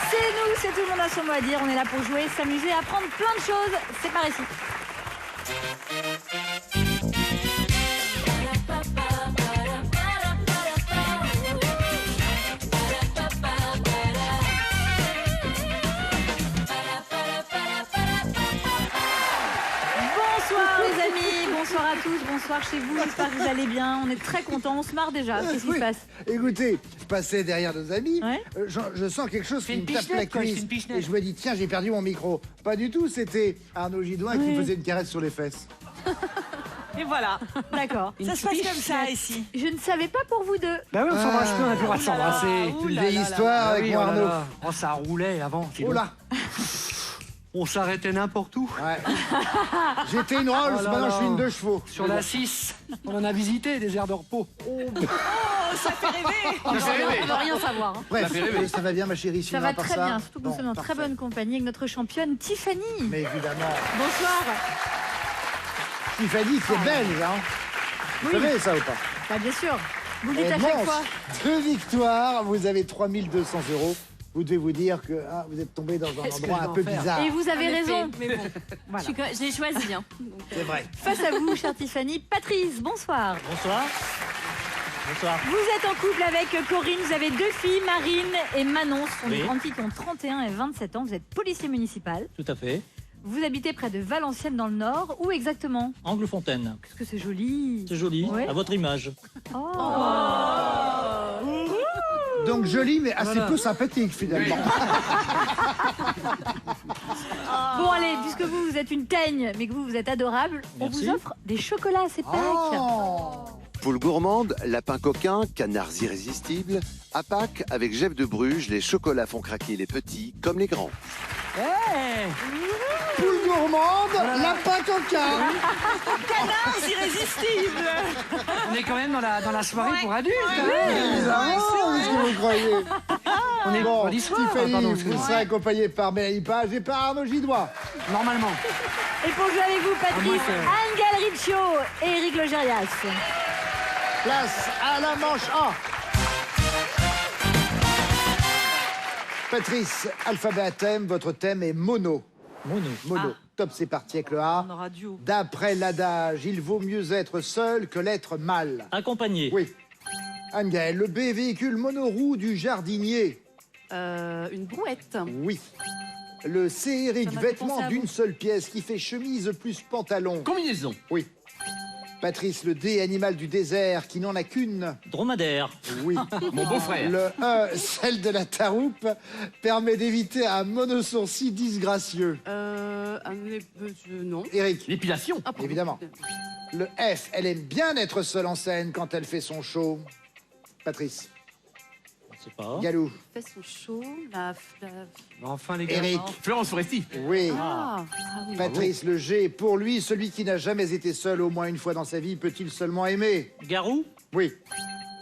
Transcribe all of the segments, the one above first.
C'est nous, c'est tout le monde a son mot à dire. On est là pour jouer, s'amuser, apprendre plein de choses. C'est par ici. Bonsoir les amis, bonsoir à tous, bonsoir chez vous, j'espère que vous allez bien. On est très contents, on se marre déjà. Qu'est-ce qui se passe? Écoutez, je passais derrière nos amis, Ouais. je sens quelque chose qui me tape la pichenette, quoi, cuisse. c'est une pichenette. Et je me dis, tiens, j'ai perdu mon micro. Pas du tout, c'était Arnaud Gidouin qui me faisait une caresse sur les fesses. Et voilà, D'accord. ça se passe comme ça ici. Je ne savais pas pour vous deux. Bah oui, on s'embrasse plus, on a plus le droit de s'embrasser. Une vieille histoire Ah avec oui, moi, oh là Arnaud. là. Oh, ça roulait avant. Oh là, On s'arrêtait n'importe où. ouais. J'étais une Rolls, Oh là maintenant là. je suis une 2 chevaux. Sur la 6, on en a visité des aires de repos. Oh, ça fait rêver. On ne veut rien savoir. Hein. Bref, ça va bien ma chérie, Ça sinon, va à part très bien, surtout que nous Bon, sommes en très parfait. bonne compagnie avec notre championne Tiffany. Mais évidemment, Bonsoir. Tiffany qui est belge, hein. Vous Oui. savez ça ou pas? Bah, bien sûr, vous le dites Et à chaque Mons, fois. 2 victoires, vous avez 3200 €. Vous devez vous dire que vous êtes tombé dans un Qu'est-ce que endroit je un vais peu en faire bizarre. Et vous avez raison. Mais bon, Voilà. j'ai choisi. Hein. C'est vrai. Face à vous, chère Tiffany, Patrice, bonsoir. Bonsoir. Bonsoir. Vous êtes en couple avec Corinne, vous avez 2 filles, Marine et Manon. Ce sont des Oui. grandes filles qui ont 31 et 27 ans. Vous êtes policier municipal. Tout à fait. Vous habitez près de Valenciennes dans le Nord. Où exactement? Anglefontaine. Qu'est-ce que c'est joli. C'est joli. Ouais. À votre image. Oh. Donc joli, mais assez peu sympathique finalement. Bon allez, puisque vous êtes une teigne, mais que vous êtes adorable, on Merci. vous offre des chocolats à ces Pâques. Oh. Poule gourmande, lapin coquin, canards irrésistibles. À Pâques, avec Jeff de Bruges, les chocolats font craquer les petits comme les grands. Poule gourmande, lapin coquin. Canards irrésistibles. On est quand même dans la soirée pour adultes. hein. Évidemment, qu'est-ce que vous croyez? On est Bon, vendredi soir. Tiffany, Pardon, vous excusez-moi. serez accompagné par Mélanie Page et par Arnaud Gidouin. Normalement. Et pour jouer avec vous, Patrice, moins que- Anne Galriccio et Eric Logérias. Place à la manche A. Patrice, alphabet à thème, votre thème est mono. Mono. Mono. Top, c'est parti avec le A. On aura duo. D'après l'adage, il vaut mieux être seul que l'être mal. Accompagné. Oui. Anne-Gaëlle, le B, véhicule monoroue du jardinier. Une brouette. Oui. Le C, Eric, Ça m'a fait vêtement penser à d'une vous. seule pièce qui fait chemise plus pantalon. Combinaison. Oui. Patrice, le D, animal du désert qui n'en a qu'une. Dromadaire. Oui. Mon beau-frère. Le E, celle de la taroupe, permet d'éviter un monosourcil disgracieux. Non. Eric, L'épilation. Ah, pardon. Évidemment. Le F, elle aime bien être seule en scène quand elle fait son show. Patrice, Je sais pas. Galou, Fait son show. Enfin, les gars. Eric, Florence Foresti. oui. Ah oui. Patrice, le G, pour lui, celui qui n'a jamais été seul au moins une fois dans sa vie peut-il seulement aimer? Garou. Oui.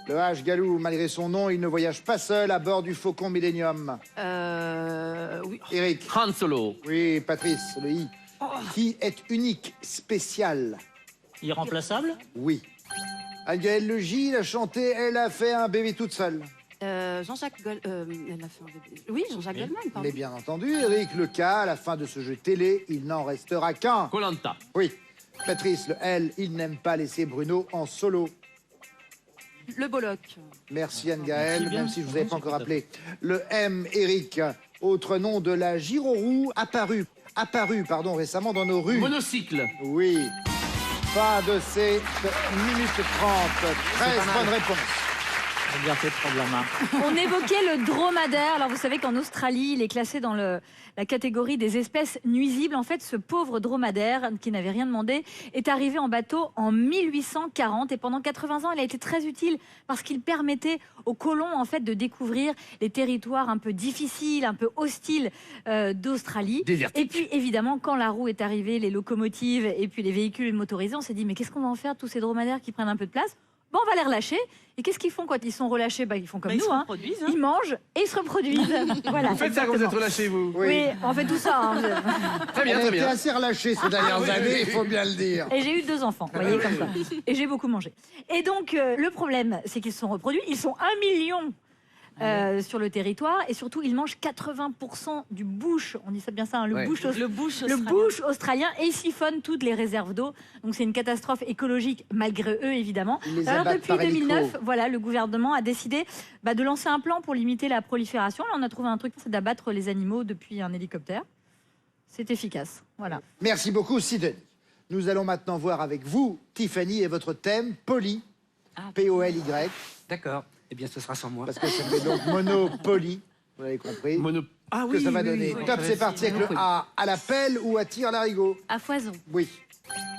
Le H, Galou, malgré son nom, il ne voyage pas seul à bord du Faucon Millennium. Oui. Eric, Han Solo. oui. Patrice, le I, qui est unique, spécial. Irremplaçable. Oui. Anne-Gaëlle, le J, il a chanté, elle a fait un bébé toute seule. Jean-Jacques elle a fait un bébé. Oui, Jean-Jacques Goldman, pardon. Mais bien entendu, Eric, le K, à la fin de ce jeu télé, il n'en restera qu'un. Colanta. Oui. Patrice, le L, il n'aime pas laisser Bruno en solo. Le Bolloc. Merci Anne-Gaëlle, Merci bien. même si je ne vous avais pas Oui, encore tout à appelé. Le M, Eric, autre nom de la giroroue, apparu récemment dans nos rues. Monocycle. Oui. Fin de ces minutes 30. 13 bonnes réponses. J'ai bien fait de prendre la main. On évoquait le dromadaire. Alors vous savez qu'en Australie, il est classé dans la catégorie des espèces nuisibles. En fait, ce pauvre dromadaire, qui n'avait rien demandé, est arrivé en bateau en 1840 et pendant 80 ans, il a été très utile parce qu'il permettait aux colons en fait de découvrir les territoires un peu difficiles, un peu hostiles d'Australie. Désertique. Et puis évidemment, quand la roue est arrivée, les locomotives et puis les véhicules motorisés, on s'est dit mais qu'est-ce qu'on va en faire de tous ces dromadaires qui prennent un peu de place? Bon, on va les relâcher. Et qu'est-ce qu'ils font quand ils sont relâchés? Bah, ils font comme Ils nous, se hein. reproduisent. Ils mangent et ils se reproduisent. Voilà. Vous faites ça quand vous êtes exactement. relâché, vous. Oui, on fait tout ça. Hein. Très bien, Elle a très été bien. assez relâchée ces dernières oui, années, oui. il faut bien le dire. Et j'ai eu 2 enfants, vous voyez, comme ça. Et j'ai beaucoup mangé. Et donc, le problème, c'est qu'ils se sont reproduits. Ils sont 1 million sur le territoire. Et surtout, ils mangent 80% du bush. On dit ça bien ça, hein, le bush australien. Et ils siphonnent toutes les réserves d'eau. Donc c'est une catastrophe écologique malgré eux, évidemment. Ils les Alors abattent depuis par 2009, hélico. voilà, le gouvernement a décidé de lancer un plan pour limiter la prolifération. Là, on a trouvé un truc, c'est d'abattre les animaux depuis un hélicoptère. C'est efficace. Voilà. Merci beaucoup, Sidonie. Nous allons maintenant voir avec vous, Tiffany, et votre thème, Poly, P-O-L-Y, D'accord. Eh bien, ce sera sans moi. parce que ça fait donc Monopoly, vous l'avez compris. Ah Que ça va donner. Top, c'est parti avec le A, à la pelle ou à tir à l'arigot. À foison. Oui.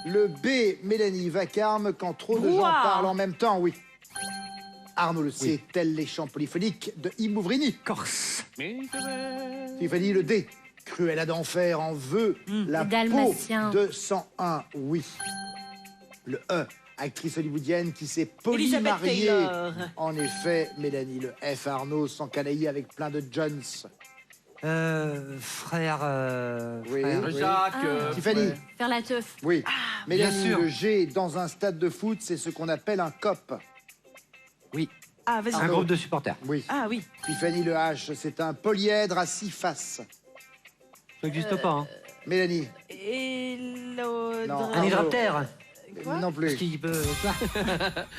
Le B, Mélanie, vacarme quand trop de gens Brouhaha. parlent en même temps, oui. Arnaud le C, tels les chants polyphoniques de Imouvrini. Corse. Tiffany, le D, Cruella d'enfer en veut la Les peau Dalmatiens. de 101, oui. Le E, actrice hollywoodienne qui s'est polymariée. Taylor. En effet, Mélanie, le F, Arnaud, s'encanailler avec plein de Jones. Frère. Oui, frère. oui. Jacques. Tiffany, Faire la teuf. oui. Mélanie, bien sûr. le G, dans un stade de foot, c'est ce qu'on appelle un COP. Ah, vas-y. Un groupe de supporters. Oui. Ah oui. Tiffany, le H, c'est un polyèdre à 6 faces. Ça n'existe pas. Hein. Mélanie, Élodre. Un hydraptère. non plus. Parce qu'il peut.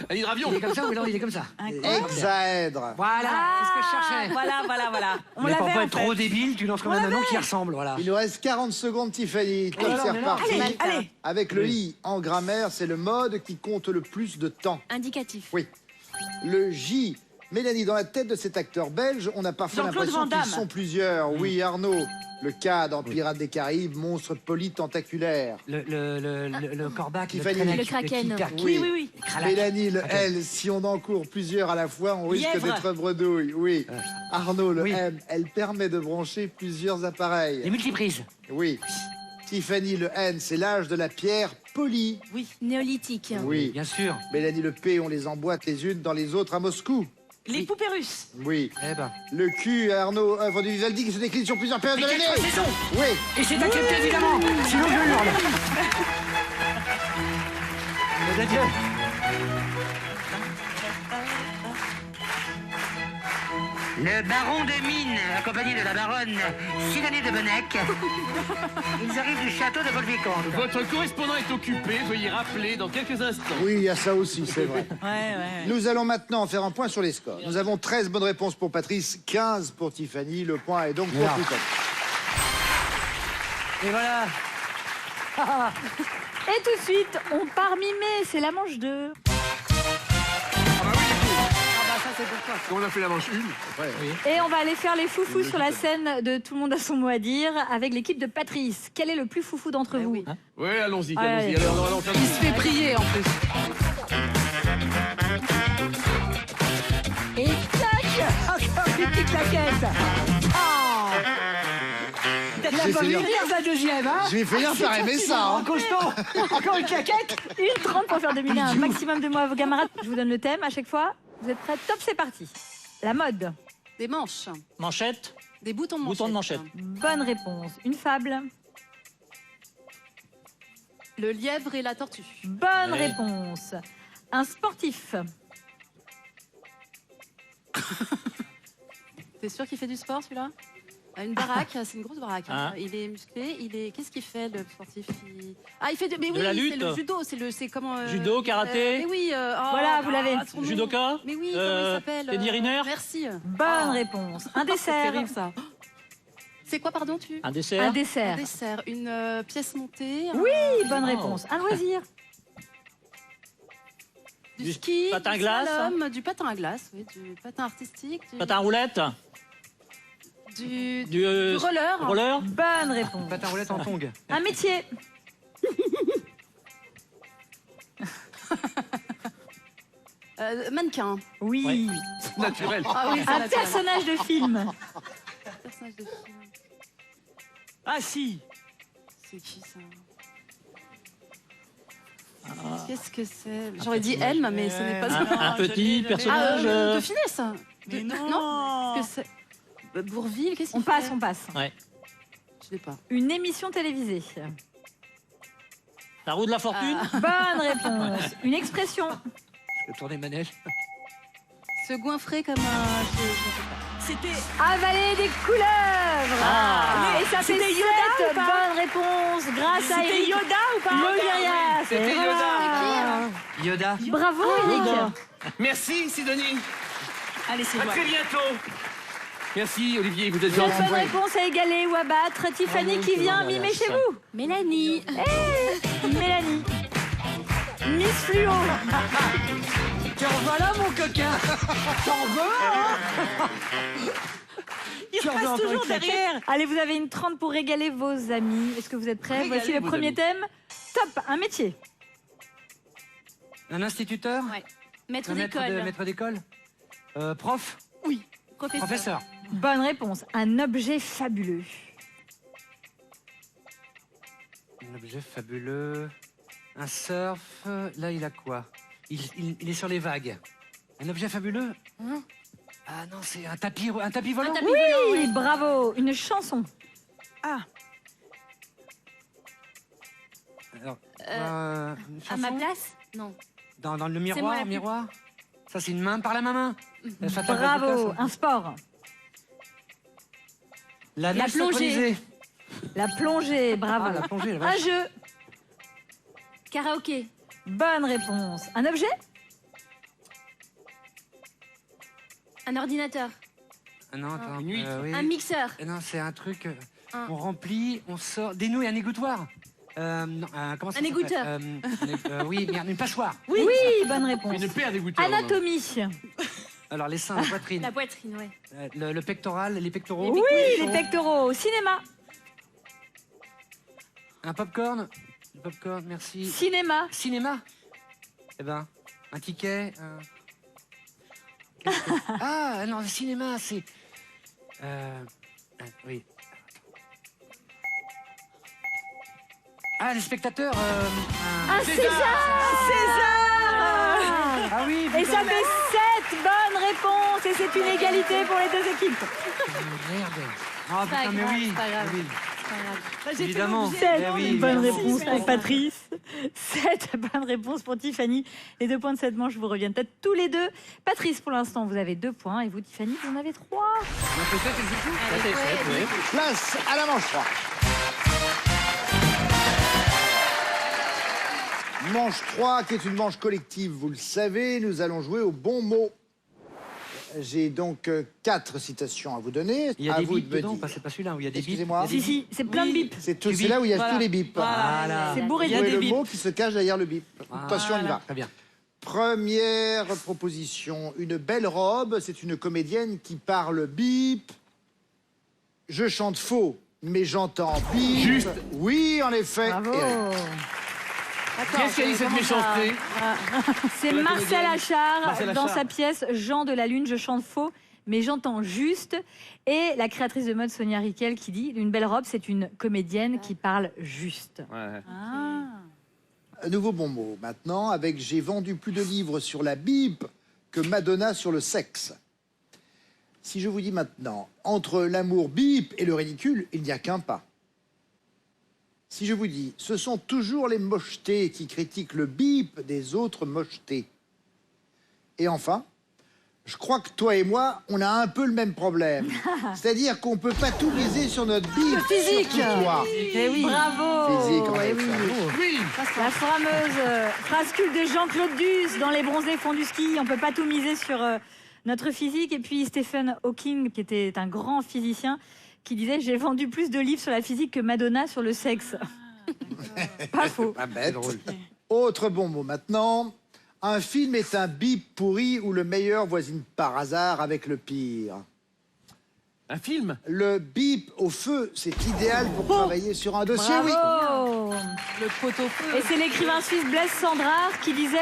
Un hydravion. Il est comme ça ou non, il est comme ça. Hexaèdre. Voilà, c'est ce que je cherchais. Voilà. On Mais pour l'avait pas en être trop fait. débile, tu lances comme un anon qui ressemble, voilà. Il nous reste 40 secondes, Tiffany. Top, c'est reparti. Allez. Avec le I en grammaire, c'est le mode qui compte le plus de temps. Indicatif. Oui. Le J, Mélanie, dans la tête de cet acteur belge, on a parfois Jean-Claude l'impression Van qu'ils Damme. sont plusieurs. Oui, Arnaud. Le K dans Pirates des Caraïbes, monstre polytentaculaire. Le corbac, Tiffany. traînec, Le kraken. kiperki, Oui. le kralak. Mélanie, le Ok. L, si on en court plusieurs à la fois, on risque Lièvre. d'être bredouille. Oui. Arnaud, le Oui. M, elle permet de brancher plusieurs appareils. Les multiprises. Oui. Tiffany, le N, c'est l'âge de la pierre polie. Néolithique. Oui. Bien sûr. Mélanie, le P, on les emboîte les unes dans les autres à Moscou. Les poupées russes. Oui. Eh ben. Le Q, Arnaud, œuvre du Vivaldi qui se décline sur plusieurs périodes de Mais quelle l'année. saison Oui. Et c'est accepté évidemment. Sinon je hurle. Mais adieu. Le baron de Mine, accompagné de la baronne Sidonie de Bonnec. Ils arrivent du château de Volvicomte. Votre correspondant est occupé. Veuillez rappeler dans quelques instants. Oui, il y a ça aussi, c'est vrai. Ouais. Nous allons maintenant faire un point sur les scores. Nous avons 13 bonnes réponses pour Patrice, 15 pour Tiffany. Le point est donc pour Voilà. Tiffany. Et voilà. Et tout de suite, on part mimer. C'est la manche 2. On a fait la manche 1. Et on va aller faire les foufous sur la scène de Tout le monde a son mot à dire avec l'équipe de Patrice. Quel est le plus foufou d'entre vous oui. Oui, allons-y. Allez. Allez, on va faire Il se fait prier en plus. Et tac, encore une petite claquette. Oh, Je vais finir- sa deuxième, hein. je vais finir par aimer ça. hein. Costaud. Encore une claquette. 1h30 pour faire deviner un maximum de mots à vos camarades. Je vous donne le thème à chaque fois. Vous êtes prêts? Top, c'est parti. La mode. Des manches. Manchette. Des boutons de manchette. Bouton de manchette. Bonne réponse. Une fable. Le lièvre et la tortue. Bonne Ouais. réponse. Un sportif. T'es sûr qu'il fait du sport celui-là? Une baraque, c'est une grosse baraque. Ah. Il est musclé, Qu'est-ce qu'il fait le sportif? Ah, il fait mais De oui, la c'est lutte. le judo, c'est comment Judo, karaté. mais oui, Voilà, vous l'avez. son nom. Judoka. Mais oui, comment il s'appelle? Teddy Riner. Merci. Bonne réponse. Un C'est dessert. terrible ça. C'est quoi, pardon, tu? Un Un dessert. Un dessert. dessert, une pièce montée. Oui, bonne Oh. réponse. Un loisir. Du Du ski, patin à du glace. slalom, du patin à glace, oui, du patin artistique, Patin à roulette. du Du roller. roller. Bonne réponse. Patin roulette en tongue. Un métier. Mannequin. Oui. Naturel. Ah oui, c'est Un naturel. personnage de film. Personnage de film. Ah si. C'est qui ça? Qu'est-ce que c'est? J'aurais dit Elm, mais ce n'est pas ça. Un petit Ah, personnage. de finesse. Mais Non. non. Qu'est-ce que c'est? Bourville, qu'est-ce qu'il On passe, fait? on passe. Je l'ai pas. Une émission télévisée. La roue de la fortune. Bonne réponse. Une expression. Le tour des manèges. Se goinfrer comme un... C'était. Avaler des couleuvres. Ah. Et ça fait C'était 7 Yoda ou pas bonnes réponses grâce à C'était Eric Yoda ou pas Logérias. C'était Et voilà. Yoda. Bravo Eric. Merci, Sidonie. Allez, c'est À moi. très bientôt. Merci, Olivier, vous êtes 7 gentil. bonnes réponses à égaler ou à battre. Tiffany qui vient mimer chez vous. Mélanie. Mélanie. Miss Fluo. Tiens, voilà mon coquin. T'en veux Il Tu en veux repasse encore toujours une claquette derrière. Allez, vous avez une 30 pour régaler vos amis. Est-ce que vous êtes prêts? Régaler Voici le vos premier amis. thème. Top, un métier. Un instituteur? Ouais. Maître Un d'école. maître d'école? Prof? Oui. Professeur. Professeur? Bonne réponse. Un objet fabuleux. Un objet fabuleux. Un surf. Là, il a quoi? Il est sur les vagues. Un objet fabuleux? Hein? Ah non, c'est un tapis volant? Un tapis volant, Oui, ouais. bravo. Une chanson. Ah, Alors, une À ma chanson? place? Non. Dans le moi miroir, la plus- miroir? Ça, c'est une main par la main. Bravo. Un sport. La La nage plongée. synchronisée. La plongée. Bravo. Ah, la plongée, la Un vache. jeu. Karaoké. Bonne réponse. Un objet. Un ordinateur. Ah non, attends. Une huître. Oui. Un mixeur. Non, c'est un truc. Un- On remplit, on sort. Des nouilles, un égouttoir. Non, comment ça Un s'appelle égoutteur. Oui, merde, une passoire. Oui, bonne réponse. Une paire d'égouteurs. Anatomie. Alors, les seins, la poitrine. La poitrine, ouais. Le pectoral, les pectoraux. Oui, les pectoraux. Cinéma. Un popcorn. Le popcorn, merci. Cinéma. Cinéma. Eh ben, un ticket. Qu'est-ce que- Ah, non, le cinéma, c'est. Oui. Ah, les spectateurs. Un César. Ah oui, Et ça fait 7 bonnes réponses. Et c'est une égalité pour les deux équipes. Merde. Ah, pas putain, mais grave, oui. c'est pas grave. oui. j'étais Évidemment. obligée. 7 Eh oui, bonnes évidemment. réponses pour Patrice. 7 bonnes réponses pour Tiffany. Les 2 points de cette manche vous reviennent peut-être tous les deux. Patrice, pour l'instant, vous avez 2 points. Et vous, Tiffany, vous en avez 3. On fait ça, c'est tout. Allez, ouais. Place à la manche 3. Manche 3, qui est une manche collective, vous le savez, nous allons jouer au bon mot. J'ai donc 4 citations à vous donner. Il y a à des vous bips de me dedans, dire. c'est pas celui-là où il y a des bips. Excusez-moi. Il y a des Si, si, c'est plein de bips. C'est là où il y a Voilà. tous les bips. Voilà. C'est bourré Il y a de Trouver des le bips. mot qui se cache derrière le bip. Attention, on y va. Très bien. Première proposition, une belle robe, c'est une comédienne qui parle bip. Je chante faux, mais j'entends bip. Juste. Oui, en effet. Bravo. Eric. Qu'est-ce qu'il y a dit cette méchanceté? C'est La Marcel comédienne. Achard Marcel dans Achard. sa pièce Jean de la Lune, je chante faux, mais j'entends juste. Et la créatrice de mode Sonia Riquel qui dit une belle robe, c'est une comédienne qui parle juste. Ouais. Un nouveau bon mot maintenant, avec j'ai vendu plus de livres sur la bip que Madonna sur le sexe. Si je vous dis maintenant, entre l'amour bip et le ridicule, il n'y a qu'un pas. Si je vous dis, ce sont toujours les mochetés qui critiquent le bip des autres mochetés. Et enfin, je crois que toi et moi, on a un peu le même problème. C'est-à-dire qu'on peut pas tout miser sur notre bip, physique. surtout toi. Eh oui. Bravo. Physique, en Eh fait, oui. ça. Oui. La fameuse phrase culte de Jean-Claude Duss dans Les Bronzés font du ski. On peut pas tout miser sur notre physique. Et puis Stephen Hawking, qui était un grand physicien, qui disait j'ai vendu plus de livres sur la physique que Madonna sur le sexe. Pas faux. Pas bête. Autre bon mot maintenant. Un film est un bip pourri où le meilleur voisine par hasard avec le pire. Un film? Le bip au feu, c'est idéal pour travailler sur un dossier, oui. Bravo. Le pot-au-feu. Et c'est l'écrivain suisse Blaise Sandrard qui disait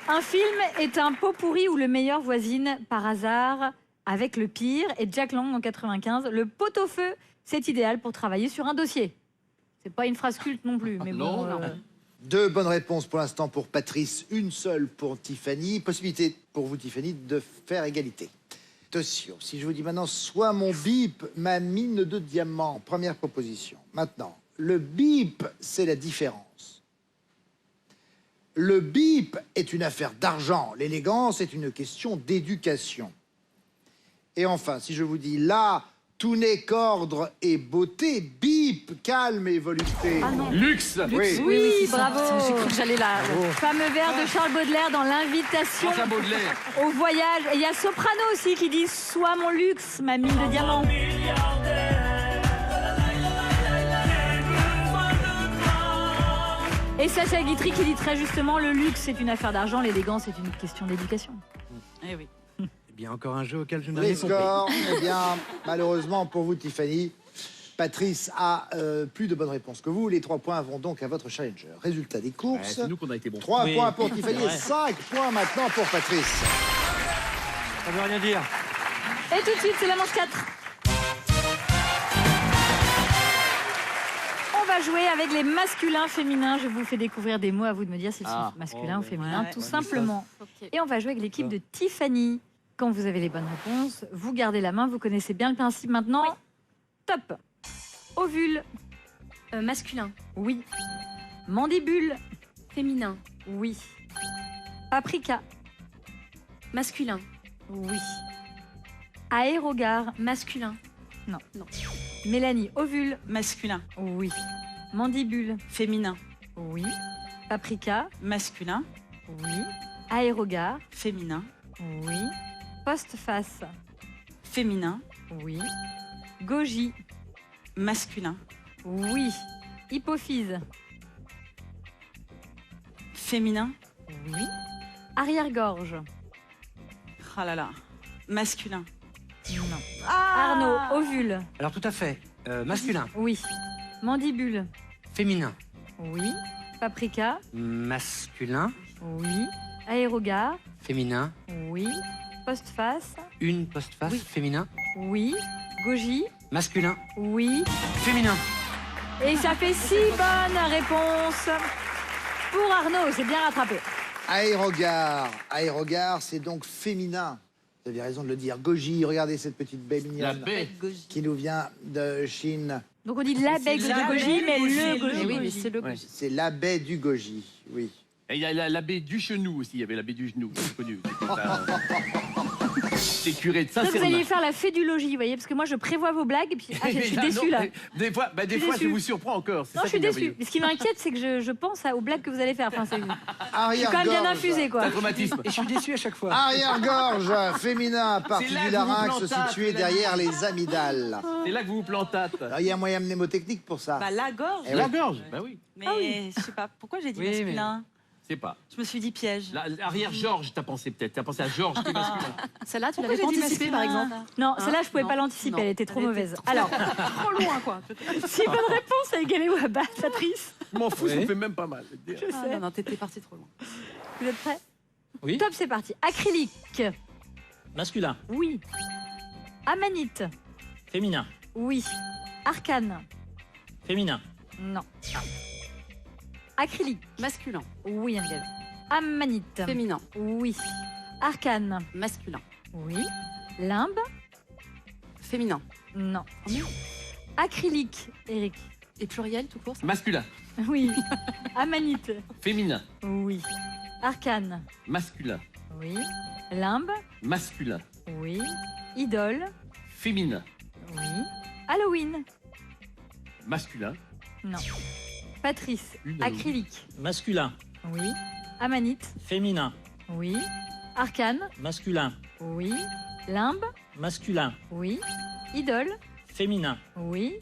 un film est un pot pourri où le meilleur voisine par hasard avec le pire. Et Jack Lang en 95, le pot-au-feu, c'est idéal pour travailler sur un dossier. C'est pas une phrase culte non plus, mais bon. Non, non. 2 bonnes réponses pour l'instant pour Patrice, une seule pour Tiffany. Possibilité pour vous, Tiffany, de faire égalité. Attention, si je vous dis maintenant, soit mon bip, ma mine de diamant. Première proposition. Maintenant, le bip, c'est la différence. Le bip est une affaire d'argent. L'élégance est une question d'éducation. Et enfin, si je vous dis là, tout n'est qu'ordre et beauté, bip, calme et volupté. Ah non. Luxe. Oui. Oui, c'est ça. bravo. J'ai cru que j'allais là. Fameux vers de Charles Baudelaire dans l'invitation François Baudelaire. au voyage. Et il y a Soprano aussi qui dit « Sois mon luxe, ma mine de diamants ». Et Sacha Guitry qui dit très justement « Le luxe c'est une affaire d'argent, l'élégance est une question d'éducation Eh oui. Eh bien, encore un jeu auquel je n'ai Les rien compris. scores, eh bien, malheureusement pour vous, Tiffany, Patrice a plus de bonnes réponses que vous. Les 3 points vont donc à votre challenger. Résultat des Ouais, courses. c'est nous qu'on a été bons. 3 Oui. points pour Tiffany et Ouais. 5 points maintenant pour Patrice. Ça veut rien dire. ». Et tout de suite, c'est la manche 4. On va jouer avec les masculins, féminins. Je vous fais découvrir des mots, à vous de me dire s'ils Ah. sont masculins ou féminins, Ouais. tout Ouais, simplement. Ok. Et on va jouer avec l'équipe de Tiffany. Quand vous avez les bonnes réponses, vous gardez la main, vous connaissez bien le principe maintenant. Top. Ovule, Masculin. oui. Mandibule, Féminin. oui. Paprika, Masculin. oui. Aérogare, Masculin. Mélanie, ovule, Masculin, oui. Mandibule, féminin, oui. Paprika, masculin, oui. Aérogare, féminin, oui. Postface, féminin, oui. Goji, masculin, oui. Hypophyse, féminin, oui. Arrière-gorge, ah là là, masculin, non. Arnaud, ovule, Alors, tout à fait. Masculin, oui. Mandibule, féminin, oui. Paprika, masculin, oui. Aérogare, féminin, oui. Postface, une postface, Oui. féminin, oui. Goji, masculin, oui. féminin. Et ça fait 6 bonnes réponses pour Arnaud. C'est bien rattrapé. Aérogare. Aérogare, c'est donc féminin. Vous avez raison de le dire. Goji, regardez cette petite baie La mignonne baie. qui nous vient de Chine. Donc on dit la baie la de Goji, baie mais du Goji, le le Goji. Eh oui, mais Goji. c'est le Ouais. Goji. C'est la baie du Goji, oui. Et il y a la baie du genou aussi. Il y avait la baie du genou, c'est connu. C'est curé de Donc vous Saint-Cernin. alliez faire la fée du logis, vous voyez, parce que moi je prévois vos blagues et puis je suis Non, déçue là. Des fois, Je suis je déçue. vous surprends encore. c'est Non, ça je suis qui est déçue. merveilleux. Mais ce qui m'inquiète, c'est que je pense aux blagues que vous allez faire. Enfin, je suis quand Arrière-gorge. même bien infusée, quoi. C'est un traumatisme. Et je suis déçu à chaque fois. Arrière-gorge, féminin, partie C'est là du que vous larynx plantate, située c'est là. derrière les amygdales. C'est là que vous vous plantâtes. Alors, il y a un moyen mnémotechnique pour ça. bah, la gorge, Eh La oui. gorge, bah oui. mais je sais pas, pourquoi j'ai dit Oui, mais- masculin C'est pas. Je me suis dit piège. Arrière Georges, t'as pensé peut-être. T'as pensé à Georges qui est masculin. Celle-là, tu Pourquoi l'avais j'ai pas dit anticipée, par masculin, exemple. là Non, Hein celle-là, je pouvais Non, pas l'anticiper, non. elle était trop Elle était mauvaise. trop- Alors, Trop loin, quoi. 6 bonnes réponses à égaler ou à battre, Patrice. Je m'en fous, ça Oui. me fait même pas mal. Je Ah, sais. non, non, t'étais parti trop loin. Vous êtes prêts? Oui. Top, c'est parti. Acrylique, Masculin, oui. Amanite, féminin, oui. Arcane, féminin, non. Acrylique, Masculin. oui, Angèle. Amanite, Féminin. oui. Arcane, Masculin. oui. Limbe, Féminin. non. Oh, merde. Acrylique, Eric, Et pluriel, tout court, ça Masculin, oui. Amanite, féminin, oui. Arcane, masculin, oui. Limbe, masculin, oui. Idole, féminin, oui. Halloween, masculin, non. Patrice, Une acrylique, masculin, oui. Amanite, féminin, oui. Arcane, masculin, oui. Limbe, masculin, oui. Idole, féminin, oui.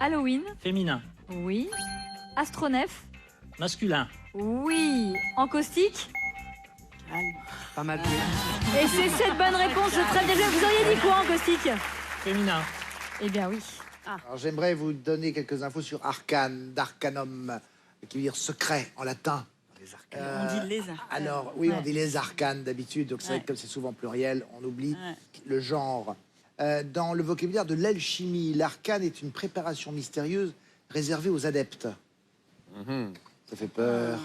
Halloween, féminin, oui. Astronef, masculin, oui. Encaustique, Pas mal. et c'est cette bonne réponse. Très bien joué. Vous auriez dit quoi, encaustique? féminin, Eh bien oui. Alors, j'aimerais vous donner quelques infos sur arcane, d'arcanum, qui veut dire secret en latin. Les arcanes. On dit les arcanes. Alors, oui, on Ouais. dit les arcanes d'habitude, donc c'est vrai Ouais. que comme c'est souvent pluriel, on oublie Ouais. le genre. Dans le vocabulaire de l'alchimie, l'arcane est une préparation mystérieuse réservée aux adeptes. Ça fait peur.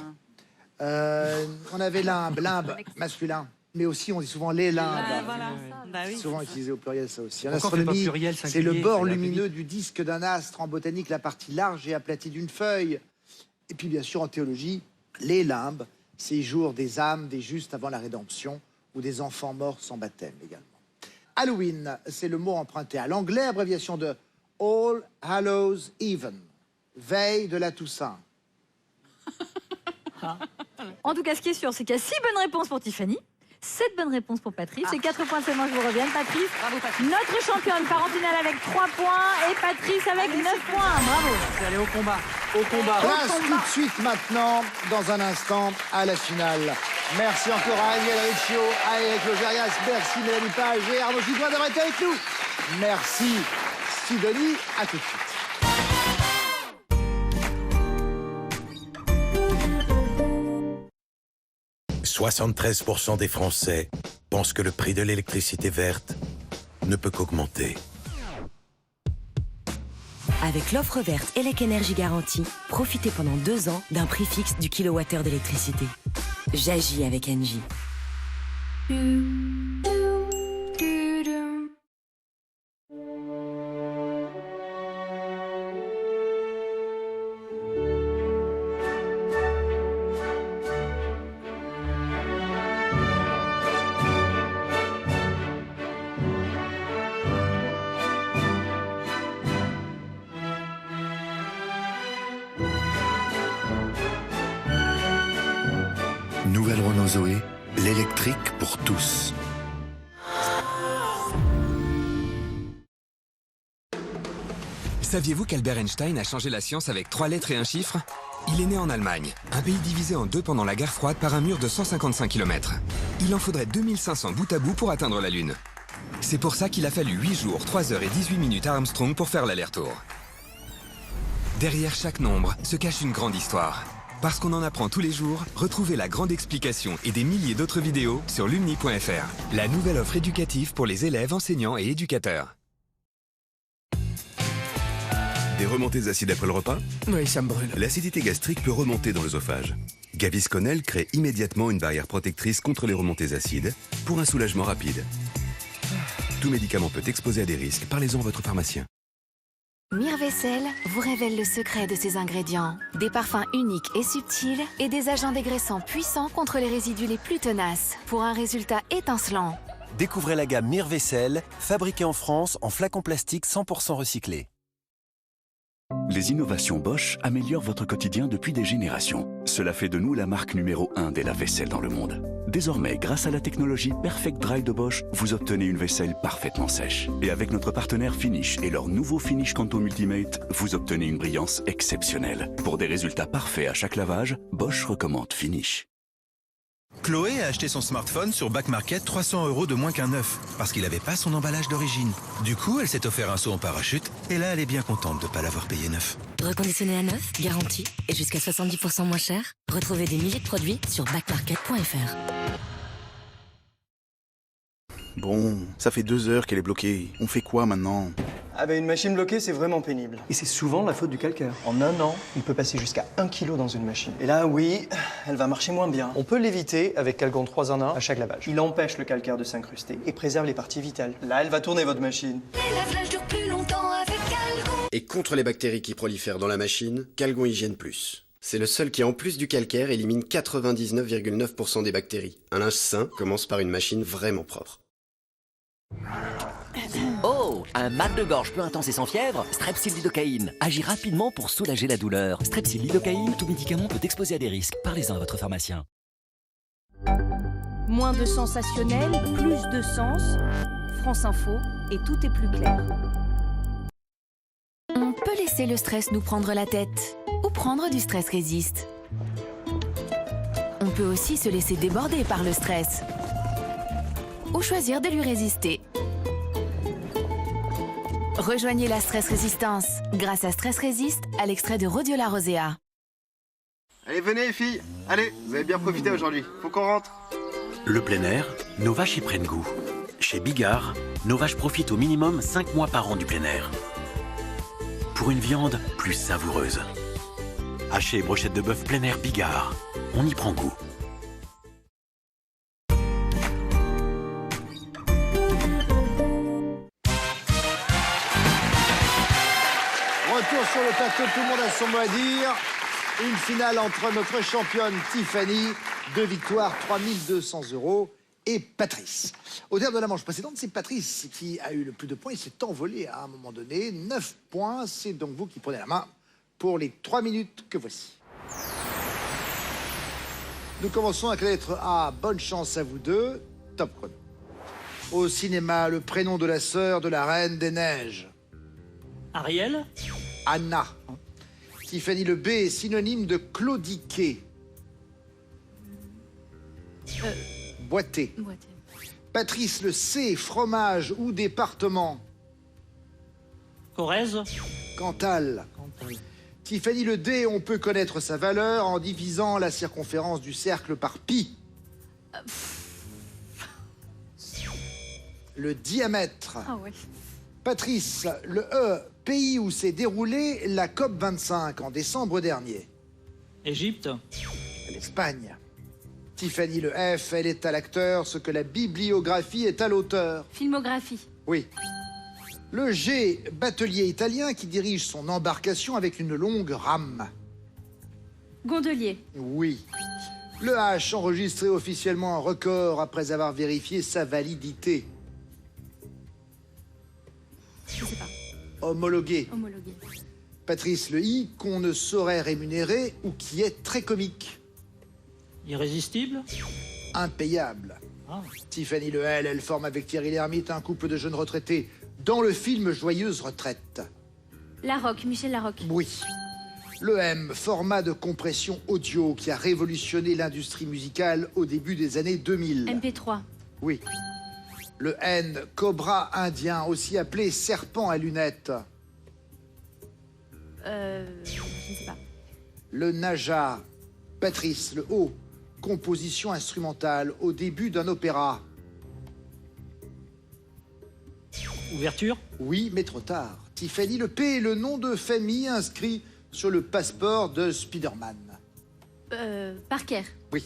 On avait limbe, masculin, mais aussi on dit souvent les limbes. Ah, voilà. Bah oui, Souvent c'est ça. utilisé au pluriel, ça aussi. En Pourquoi on fait pas astronomie, pluriel, c'est singulier, le bord ça va plus lumineux du disque d'un astre. En botanique, la partie large et aplatie d'une feuille. Et puis, bien sûr, en théologie, les limbes Ces jours des âmes des justes avant la rédemption, ou des enfants morts sans baptême également. Halloween, c'est le mot emprunté à l'anglais, abréviation de All Hallows Even, veille de la Toussaint. En tout cas, ce qui est sûr, c'est qu'il y a 6 bonnes réponses pour Tiffany, 7 bonnes réponses pour Patrice et 4 points seulement, je vous reviens. Patrice, Bravo, Patrice. notre championne part en finale avec 3 points et Patrice avec 9 points. Bravo. Je vais aller au combat. Au combat. Place tout de suite maintenant, dans un instant, à la finale. Merci encore à Agnès Riccio, à Eric Logérias, merci Mélanie Page et Arnaud Chicoin d'avoir été avec nous. Merci Sidonie, à tout de suite. 73% des Français pensent que le prix de l'électricité verte ne peut qu'augmenter. Avec l'offre verte Elec Énergie Garantie, profitez pendant 2 ans d'un prix fixe du kilowattheure d'électricité. J'agis avec Engie. Nouvelle Renault Zoé, l'électrique pour tous. Saviez-vous qu'Albert Einstein a changé la science avec 3 lettres et un chiffre? Il est né en Allemagne, un pays divisé en 2 pendant la guerre froide par un mur de 155 km. Il en faudrait 2500 bout à bout pour atteindre la Lune. C'est pour ça qu'il a fallu 8 jours, 3 heures et 18 minutes à Armstrong pour faire l'aller-retour. Derrière chaque nombre se cache une grande histoire. Parce qu'on en apprend tous les jours, retrouvez la grande explication et des milliers d'autres vidéos sur lumni.fr. La nouvelle offre éducative pour les élèves, enseignants et éducateurs. Des remontées acides après le repas? Oui, ça me brûle. L'acidité gastrique peut remonter dans l'œsophage. Gavisconel crée immédiatement une barrière protectrice contre les remontées acides pour un soulagement rapide. Tout médicament peut exposer à des risques. Parlez-en à votre pharmacien. Mirvaisselle vous révèle le secret de ses ingrédients. Des parfums uniques et subtils et des agents dégraissants puissants contre les résidus les plus tenaces pour un résultat étincelant. Découvrez la gamme Mirvaisselle, fabriquée en France en flacons plastiques 100% recyclés. Les innovations Bosch améliorent votre quotidien depuis des générations. Cela fait de nous la marque numéro 1 des lave-vaisselle dans le monde. Désormais, grâce à la technologie Perfect Dry de Bosch, vous obtenez une vaisselle parfaitement sèche. Et avec notre partenaire Finish et leur nouveau Finish Kanto Multimate, vous obtenez une brillance exceptionnelle. Pour des résultats parfaits à chaque lavage, Bosch recommande Finish. Chloé a acheté son smartphone sur Back Market 300 € de moins qu'un neuf, parce qu'il n'avait pas son emballage d'origine. Du coup, elle s'est offert un saut en parachute, et là, elle est bien contente de ne pas l'avoir payé neuf. Reconditionné à neuf, garanti et jusqu'à 70% moins cher. Retrouvez des milliers de produits sur backmarket.fr. Bon, ça fait 2 heures qu'elle est bloquée. On fait quoi maintenant? Ah ben une machine bloquée, c'est vraiment pénible. Et c'est souvent la faute du calcaire. En un an, il peut passer jusqu'à 1 kg dans une machine. Et là, oui, elle va marcher moins bien. On peut l'éviter avec Calgon 3 en 1 à chaque lavage. Il empêche le calcaire de s'incruster et préserve les parties vitales. Là, elle va tourner votre machine. Les lave-linges durent plus longtemps avec Calgon. Et contre les bactéries qui prolifèrent dans la machine, Calgon Hygiène Plus. C'est le seul qui, en plus du calcaire, élimine 99,9% des bactéries. Un linge sain commence par une machine vraiment propre. Oh, un mal de gorge peu intense et sans fièvre? Strepsil lidocaïne agit rapidement pour soulager la douleur. Strepsil lidocaïne, tout médicament peut exposer à des risques. Parlez-en à votre pharmacien. Moins de sensationnel, plus de sens. France Info, et tout est plus clair. On peut laisser le stress nous prendre la tête ou prendre du stress résiste. On peut aussi se laisser déborder par le stress ou choisir de lui résister. Rejoignez la stress résistance grâce à Stress Résiste à l'extrait de Rhodiola rosea. Allez, venez les filles. Allez, vous avez bien profité aujourd'hui. Faut qu'on rentre. Le plein air, nos vaches y prennent goût. Chez Bigard, nos vaches profitent au minimum 5 mois par an du plein air. Pour une viande plus savoureuse. Hachée et brochette de bœuf plein air Bigard. On y prend goût. Retour sur le plateau, tout le monde a son mot à dire. Une finale entre notre championne Tiffany 2 victoires, 3200 €. Et Patrice. Au terme de la manche précédente, c'est Patrice qui a eu le plus de points. Il s'est envolé à un moment donné. 9 points. C'est donc vous qui prenez la main pour les 3 minutes que voici. Nous commençons avec la lettre A. Bonne chance à vous deux. Top chrono. Au cinéma, le prénom de la sœur de la Reine des Neiges. Ariel. Anna. Tiffany, le B est synonyme de claudiquer. Boité. Patrice, le C, fromage ou département. Corrèze. Cantal. Tiffany, le D, on peut connaître sa valeur en divisant la circonférence du cercle par pi. Le diamètre. Ah ouais. Patrice, le E, pays où s'est déroulée la COP25 en décembre dernier. Égypte. L'Espagne. Tiffany, le F, elle est à l'acteur ce que la bibliographie est à l'auteur. Filmographie. Oui. Le G, batelier italien qui dirige son embarcation avec une longue rame. Gondolier. Oui. Le H, enregistré officiellement un record après avoir vérifié sa validité. Je sais pas. Homologué. Homologué. Patrice, le I, qu'on ne saurait rémunérer ou qui est très comique. Irrésistible. Impayable. Ah. Tiffany, le L, elle forme avec Thierry Lhermitte un couple de jeunes retraités dans le film Joyeuse retraite. Larocque, Michel Larocque. Oui. Le M, format de compression audio qui a révolutionné l'industrie musicale au début des années 2000. MP3. Oui. Le N, cobra indien, aussi appelé serpent à lunettes. Je ne sais pas. Le Naja. Patrice, le O, composition instrumentale au début d'un opéra. Ouverture. Oui, mais trop tard. Tiffany, le P est le nom de famille inscrit sur le passeport de Spider-Man. Parker. Oui.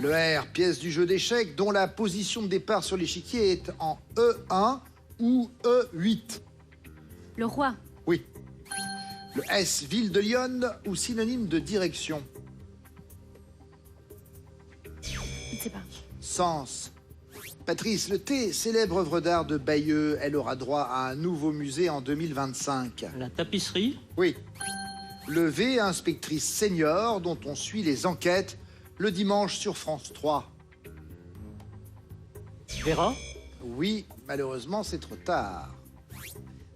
Le R, pièce du jeu d'échecs dont la position de départ sur l'échiquier est en E1 ou E8. Le roi. Oui. Le S, ville de Lyon ou synonyme de direction. Je ne sais pas. Sens. Patrice, le T, célèbre œuvre d'art de Bayeux. Elle aura droit à un nouveau musée en 2025. La tapisserie. Oui. Le V, inspectrice senior, dont on suit les enquêtes le dimanche sur France 3. Vera. Oui, malheureusement, c'est trop tard.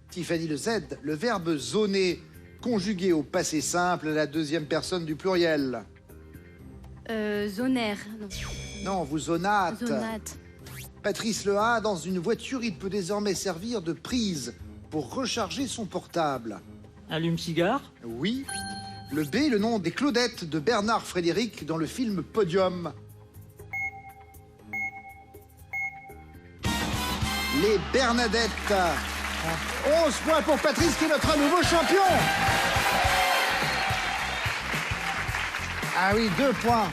Tiffany, le Z, le verbe zoner, conjugué au passé simple à la deuxième personne du pluriel. Zonaire. Non. Non, vous zonate. Zonate. Patrice, le A, dans une voiture, il peut désormais servir de prise pour recharger son portable. Allume-cigare. Oui. Le B, le nom des Claudettes de Bernard Frédéric dans le film Podium. Les Bernadettes. 11 points pour Patrice qui est notre nouveau champion. Ah oui, 2 points.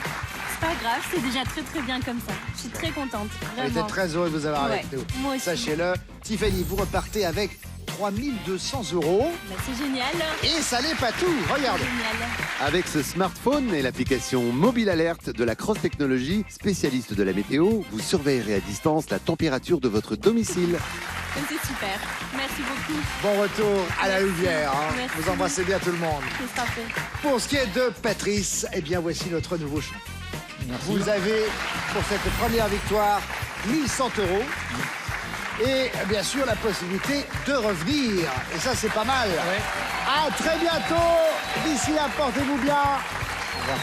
C'est pas grave, c'est déjà très très bien comme ça. Je suis très contente, On était vraiment. très heureux de vous avoir avec nous. Moi aussi. Sachez-le, Tiffany, vous repartez avec 3200 €. Bah, c'est génial. Et ça n'est pas tout, regardez. Génial. Avec ce smartphone et l'application Mobile Alert de la Cross Technologie, spécialiste de la météo, vous surveillerez à distance la température de votre domicile. C'est super. Merci beaucoup. Bon retour à la Louvière. Hein. Merci. Vous embrassez bien tout le monde. C'est parfait. Pour ce qui est de Patrice, eh bien voici notre nouveau champion. Merci. Vous avez, pour cette première victoire, 1100 €. Et bien sûr, la possibilité de revenir. Et ça, c'est pas mal. Ouais. À très bientôt. D'ici là, portez-vous bien. Au revoir.